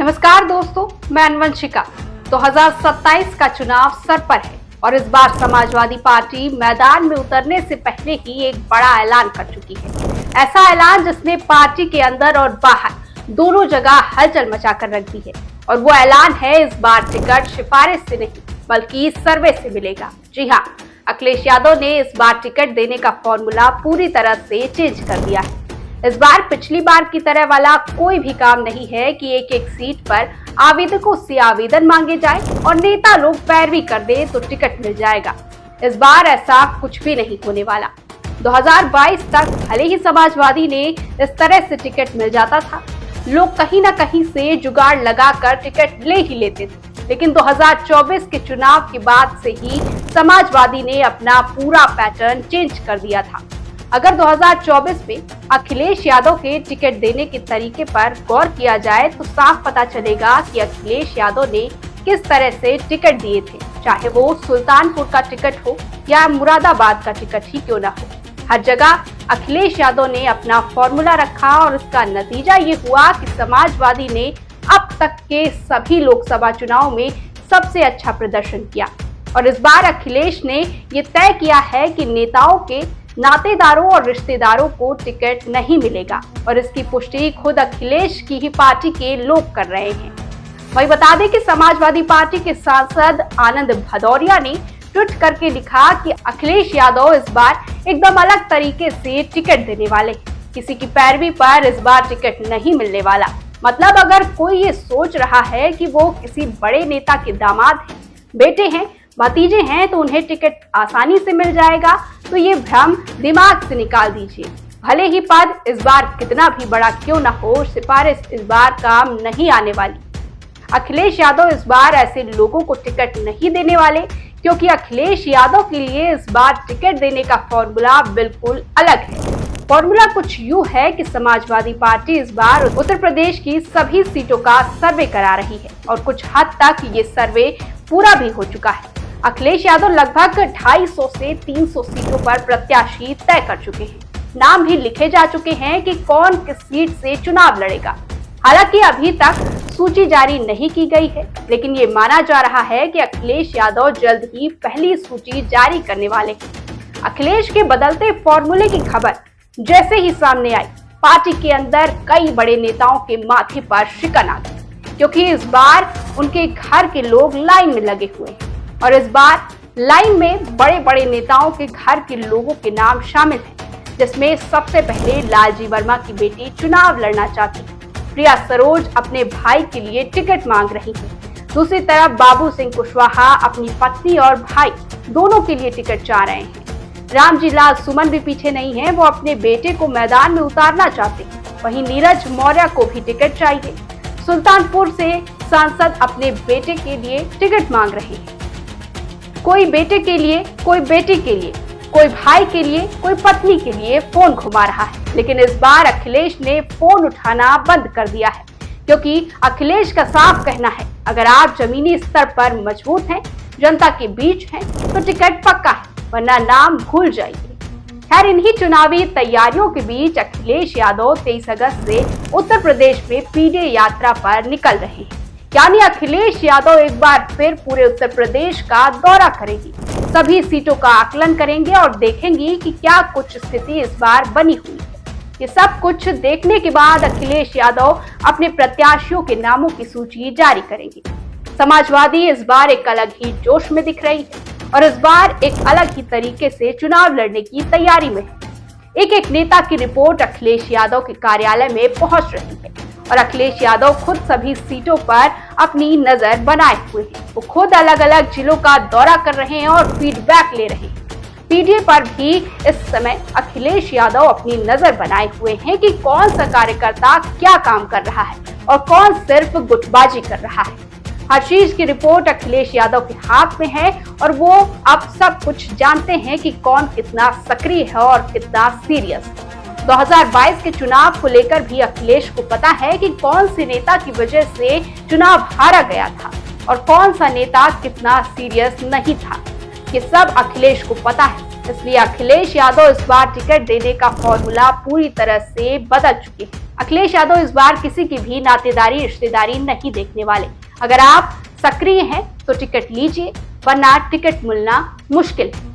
नमस्कार दोस्तों, मैं अनवंशिका। 2027 का चुनाव सर पर है और इस बार समाजवादी पार्टी मैदान में उतरने से पहले ही एक बड़ा ऐलान कर चुकी है। ऐसा ऐलान जिसने पार्टी के अंदर और बाहर दोनों जगह हलचल मचाकर रख दी है। और वो ऐलान है, इस बार टिकट सिफारिश से नहीं बल्कि सर्वे से मिलेगा। जी हाँ, अखिलेश यादव ने इस बार टिकट देने का फॉर्मूला पूरी तरह से चेंज कर दिया है। इस बार पिछली बार की तरह वाला कोई भी काम नहीं है कि एक एक सीट पर आवेदकों से आवेदन मांगे जाए और नेता लोग पैरवी कर दे तो टिकट मिल जाएगा। इस बार ऐसा कुछ भी नहीं होने वाला। 2022 तक भले ही समाजवादी ने इस तरह से टिकट मिल जाता था, लोग कहीं ना कहीं से जुगाड़ लगाकर टिकट ले ही लेते थे, लेकिन 2024 के चुनाव के बाद से ही समाजवादी ने अपना पूरा पैटर्न चेंज कर दिया था। अगर 2024 में अखिलेश यादव के टिकट देने के तरीके पर गौर किया जाए तो साफ पता चलेगा कि अखिलेश यादव ने किस तरह से टिकट दिए थे, चाहे वो सुल्तानपुर का टिकट हो या मुरादाबाद का टिकट ही क्यों ना हो। हर जगह अखिलेश यादव ने अपना फॉर्मूला रखा और इसका नतीजा ये हुआ कि समाजवादी ने अब तक के सभी लोकसभा चुनाव में सबसे अच्छा प्रदर्शन किया। और इस बार अखिलेश ने ये तय किया है कि नेताओं के नातेदारों और रिश्तेदारों को टिकट नहीं मिलेगा और इसकी पुष्टि खुद अखिलेश की ही पार्टी के लोग कर रहे हैं। वही बता दें कि समाजवादी पार्टी के सांसद आनंद भदौरिया ने ट्वीट करके लिखा कि अखिलेश यादव इस बार एकदम अलग तरीके से टिकट देने वाले हैं। किसी की पैरवी पर इस बार टिकट नहीं मिलने वाला। मतलब अगर कोई ये सोच रहा है कि वो किसी बड़े नेता के दामाद हैं, बेटे हैं, भतीजे हैं तो उन्हें टिकट आसानी से मिल जाएगा, तो ये भ्रम दिमाग से निकाल दीजिए। भले ही पद इस बार कितना भी बड़ा क्यों न हो, सिफारिश इस बार काम नहीं आने वाली। अखिलेश यादव इस बार ऐसे लोगों को टिकट नहीं देने वाले, क्योंकि अखिलेश यादव के लिए इस बार टिकट देने का फॉर्मूला बिल्कुल अलग है। फॉर्मूला कुछ यूं है कि समाजवादी पार्टी इस बार उत्तर प्रदेश की सभी सीटों का सर्वे करा रही है और कुछ हद तक ये सर्वे पूरा भी हो चुका है। अखिलेश यादव लगभग 250 से 300 सीटों पर प्रत्याशी तय कर चुके हैं। नाम भी लिखे जा चुके हैं कि कौन किस सीट से चुनाव लड़ेगा। हालांकि अभी तक सूची जारी नहीं की गई है, लेकिन ये माना जा रहा है कि अखिलेश यादव जल्द ही पहली सूची जारी करने वाले हैं। अखिलेश के बदलते फॉर्मूले की खबर जैसे ही सामने आई, पार्टी के अंदर कई बड़े नेताओं के माथे पर शिकन आ गई, क्योंकि इस बार उनके घर के लोग लाइन में लगे हुए हैं। और इस बार लाइन में बड़े बड़े नेताओं के घर के लोगों के नाम शामिल हैं, जिसमें सबसे पहले लालजी वर्मा की बेटी चुनाव लड़ना चाहती है। प्रिया सरोज अपने भाई के लिए टिकट मांग रही है। दूसरी तरफ बाबू सिंह कुशवाहा अपनी पत्नी और भाई दोनों के लिए टिकट चाह रहे हैं। रामजी लाल सुमन भी पीछे नहीं है, वो अपने बेटे को मैदान में उतारना चाहते हैं। वहीं नीरज मौर्य को भी टिकट चाहिए। सुल्तानपुर से सांसद अपने बेटे के लिए टिकट मांग रहे हैं। कोई बेटे के लिए, कोई बेटी के लिए, कोई भाई के लिए, कोई पत्नी के लिए फोन घुमा रहा है। लेकिन इस बार अखिलेश ने फोन उठाना बंद कर दिया है, क्योंकि अखिलेश का साफ कहना है, अगर आप जमीनी स्तर पर मजबूत हैं, जनता के बीच हैं, तो टिकट पक्का है, वरना नाम भूल जाइए। खैर, इन्हीं चुनावी तैयारियों के बीच अखिलेश यादव 23 अगस्त से उत्तर प्रदेश में पीडे यात्रा पर निकल रहे हैं। यानी अखिलेश यादव एक बार फिर पूरे उत्तर प्रदेश का दौरा करेंगे, सभी सीटों का आकलन करेंगे और देखेंगे कि क्या कुछ स्थिति इस बार बनी हुई है। ये सब कुछ देखने के बाद अखिलेश यादव अपने प्रत्याशियों के नामों की सूची जारी करेंगे। समाजवादी इस बार एक अलग ही जोश में दिख रही है और इस बार एक अलग ही तरीके से चुनाव लड़ने की तैयारी में है। एक एक नेता की रिपोर्ट अखिलेश यादव के कार्यालय में पहुंच रही है और अखिलेश यादव खुद सभी सीटों पर अपनी नजर बनाए हुए हैं। वो खुद अलग अलग जिलों का दौरा कर रहे हैं और फीडबैक ले रहे हैं। पीडीए पर भी इस समय अखिलेश यादव अपनी नजर बनाए हुए हैं कि कौन सा कार्यकर्ता क्या काम कर रहा है और कौन सिर्फ गुटबाजी कर रहा है। हर चीज की रिपोर्ट अखिलेश यादव के हाथ में है और वो अब सब कुछ जानते हैं कि कौन कितना सक्रिय है और कितना सीरियस है। 2022 के चुनाव को लेकर भी अखिलेश को पता है कि कौन से नेता की वजह से चुनाव हारा गया था और कौन सा नेता कितना सीरियस नहीं था। ये सब अखिलेश को पता है। इसलिए अखिलेश यादव इस बार टिकट देने का फॉर्मूला पूरी तरह से बदल चुके हैं। अखिलेश यादव इस बार किसी की भी नातेदारी रिश्तेदारी नहीं देखने वाले। अगर आप सक्रिय हैं तो टिकट लीजिए, वरना टिकट मिलना मुश्किल है।